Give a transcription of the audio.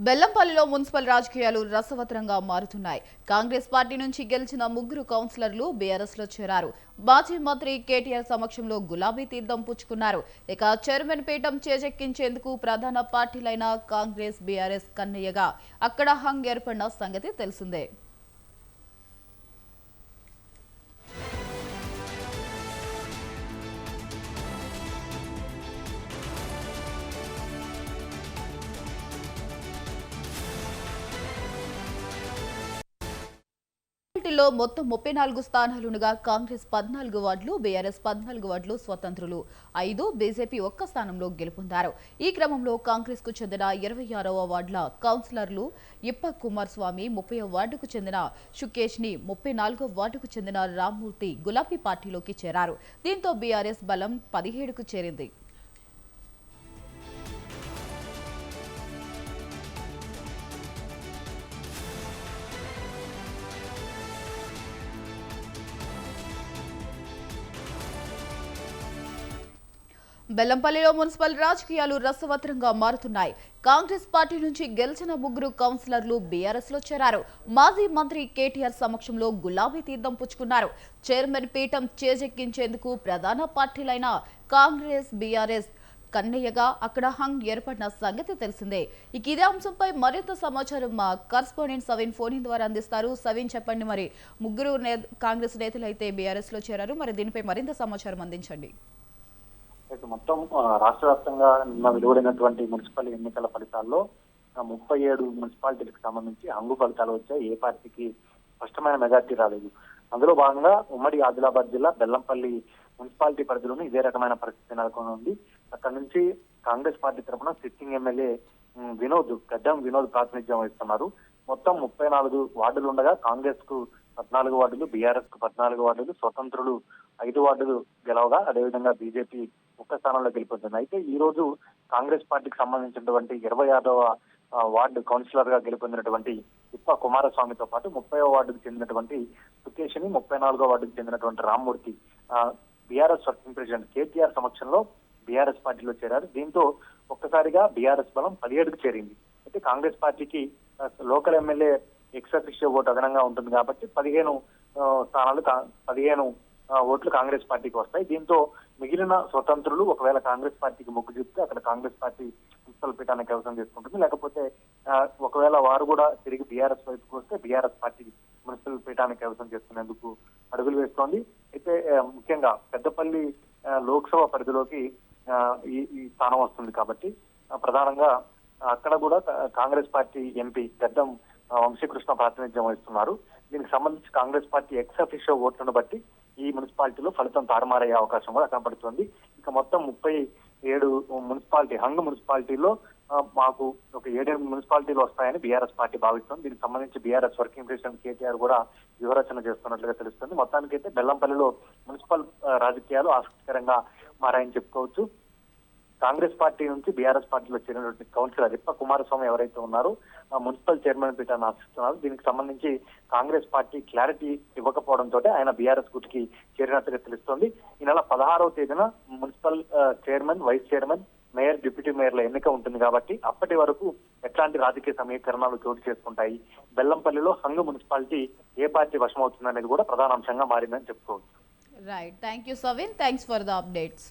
బెల్లంపల్లిలో municipal రాజకీయాలు రసవత్తరంగా మారుతున్నాయి. కాంగ్రెస్ పార్టీ నుంచి గెలిచిన ముగ్గురు కౌన్సిలర్లు బీఆర్ఎస్ లో చేరారు. మాజీ మంత్రి కేటీఆర్ సమక్షంలో గులాబీ తీర్థం పుచ్చుకున్నారు. ఇక చైర్మన్ పీఠం చేజెక్కించేందుకు ప్రధాన పార్టీలైన కాంగ్రెస్, బీఆర్ఎస్ కన్నయ్యగా అక్కడ హంగ్ ఏర్పడిన సంగతి తెలిసిందే. లో మొత్తం 34 స్థానాలుగా కాంగ్రెస్ 14 వార్డులు, బీఆర్ఎస్ 14 వార్డులు స్వతంత్రులు 5, బీజేపీ ఒక్క స్థానంలో గెలుపొందారు. ఈ క్రమంలో కాంగ్రెస్ కు చెందిన 26వ వార్డుల కౌన్సిలర్లు ఇప్ప కుమారస్వామి, 30వ వార్డుకు చెందిన షుకేష్ ని, 34వ వార్డుకు చెందిన రామ్మూర్తి గులాబీ పార్టీలోకి చేరారు. దీంతో బీఆర్ఎస్ బలం 17కు చేరింది. బెల్లంపల్లిలో మున్సిపల్ రాజకీయాలు రసవత్తరంగా మారుతున్నాయి. కాంగ్రెస్ పార్టీ నుంచి గెలిచిన ముగ్గురు కౌన్సిలర్లు బీఆర్ఎస్ లో చేరారు. మాజీ మంత్రి కేటీఆర్ సమక్షంలో గులాబీ తీర్థం పుచ్చుకున్నారు. చైర్మన్ పీఠం చేజెక్కించేందుకు ప్రధాన పార్టీలైన కాంగ్రెస్, బీఆర్ఎస్ కన్నయ్యగా అక్కడ హంగ్ ఏర్పడిన సంగతి తెలిసిందే. ఇక ఇదే అంశంపై మరింత సమాచారం మా కరస్పాండెంట్ సవిన్ ఫోన్ ద్వారా అందిస్తారు. సవిన్, చెప్పండి, మరి ముగ్గురు కాంగ్రెస్ నేతలు అయితే బీఆర్ఎస్ లో చేరారు. మరి దీనిపై మరింత సమాచారం అందించండి. మొత్తం రాష్ట్ర వ్యాప్తంగా నిన్న వెలువడినటువంటి మున్సిపల్ ఎన్నికల ఫలితాల్లో 37 మున్సిపాలిటీలకు సంబంధించి హంగు ఫలితాలు వచ్చాయి. ఏ పార్టీకి స్పష్టమైన మెజార్టీ రాలేదు. అందులో భాగంగా ఉమ్మడి ఆదిలాబాద్ జిల్లా బెల్లంపల్లి మున్సిపాలిటీ పరిధిలోని ఇదే రకమైన పరిస్థితి నెలకొని ఉంది. అక్కడ నుంచి కాంగ్రెస్ పార్టీ తరఫున సిట్టింగ్ ఎమ్మెల్యే గడ్డం వినోద్ ప్రాతినిధ్యం వహిస్తున్నారు. మొత్తం 34 వార్డులు ఉండగా కాంగ్రెస్ కు 14 వార్డులు, బీఆర్ఎస్ కు 14 వార్డులు, స్వతంత్రులు 5 వార్డులు గెలవగా అదేవిధంగా బీజేపీ ఒక్క స్థానంలో గెలిపొందింది. అయితే ఈ రోజు కాంగ్రెస్ పార్టీకి సంబంధించినటువంటి 26వ వార్డు కౌన్సిలర్ గా గెలుపొందినటువంటి ఇప్ప కుమారస్వామితో పాటు 30వ వార్డుకు చెందినటువంటి సుకేష్ ని, 34వ వార్డుకు చెందినటువంటి Rammurthy BRS working president KTR సమక్షంలో బీఆర్ఎస్ పార్టీలో చేరారు. దీంతో ఒక్కసారిగా బీఆర్ఎస్ బలం 17కు చేరింది. అయితే కాంగ్రెస్ పార్టీకి local MLA ex officio vote అదనంగా ఉంటుంది కాబట్టి 15 స్థానాలు 15 ఓట్లు కాంగ్రెస్ పార్టీకి వస్తాయి. దీంతో మిగిలిన స్వతంత్రులు ఒకవేళ కాంగ్రెస్ పార్టీకి మొగ్గు చూపితే అక్కడ కాంగ్రెస్ పార్టీ మున్సిపల్ పీఠాన్ని కైవసం చేసుకుంటుంది. లేకపోతే ఒకవేళ వారు కూడా తిరిగి బీఆర్ఎస్ వైపుకు వస్తే బీఆర్ఎస్ పార్టీ మున్సిపల్ పీఠాన్ని కైవసం చేసుకునేందుకు అడుగులు వేస్తోంది. అయితే ముఖ్యంగా పెద్దపల్లి లోక్సభ పరిధిలోకి ఈ స్థానం వస్తుంది కాబట్టి ప్రధానంగా అక్కడ కూడా కాంగ్రెస్ పార్టీ ఎంపీ గడ్డం వంశీకృష్ణ ప్రాతినిధ్యం వహిస్తున్నారు. దీనికి సంబంధించి కాంగ్రెస్ పార్టీ ఎక్స్ అఫిషియో ఓట్లను బట్టి ఈ మున్సిపాలిటీలో ఫలితం తారుమారయ్యే అవకాశం కూడా కనపడుతుంది. ఇక మొత్తం 37 హంగ్ మున్సిపాలిటీలో మాకు ఒక 7 మున్సిపాలిటీలు వస్తాయని బీఆర్ఎస్ పార్టీ భావిస్తుంది. దీనికి సంబంధించి బీఆర్ఎస్ వర్కింగ్ ప్రెసిడెంట్ కేటీఆర్ కూడా వ్యూహరచన చేస్తున్నట్లుగా తెలుస్తుంది. మొత్తానికైతే బెల్లంపల్లిలో మున్సిపల్ రాజకీయాలు ఆసక్తికరంగా మారాయని చెప్పుకోవచ్చు. కాంగ్రెస్ పార్టీ నుంచి బీఆర్ఎస్ పార్టీలో చేరినటువంటి కౌన్సిలర్ ఇప్ప కుమారస్వామి ఎవరైతే ఉన్నారో మున్సిపల్ చైర్మన్ పీఠాన్ని ఆశిస్తున్నారు. దీనికి సంబంధించి కాంగ్రెస్ పార్టీ క్లారిటీ ఇవ్వకపోవడంతో ఆయన బీఆర్ఎస్ గుట్కి చేరినట్టుగా తెలుస్తోంది. ఈ నెల 16వ తేదీన municipal chairman, vice chairman, mayor, deputy మేయర్ల ఎన్నిక ఉంటుంది కాబట్టి అప్పటి వరకు ఎట్లాంటి రాజకీయ సమీకరణాలు చోటు చేసుకుంటాయి, బెల్లంపల్లిలో హంగ్ మున్సిపాలిటీ ఏ పార్టీ వశమవుతుందనేది కూడా ప్రధాన అంశంగా మారిందని చెప్పుకోవచ్చు. Right, thank you సవిన్, thanks for the updates.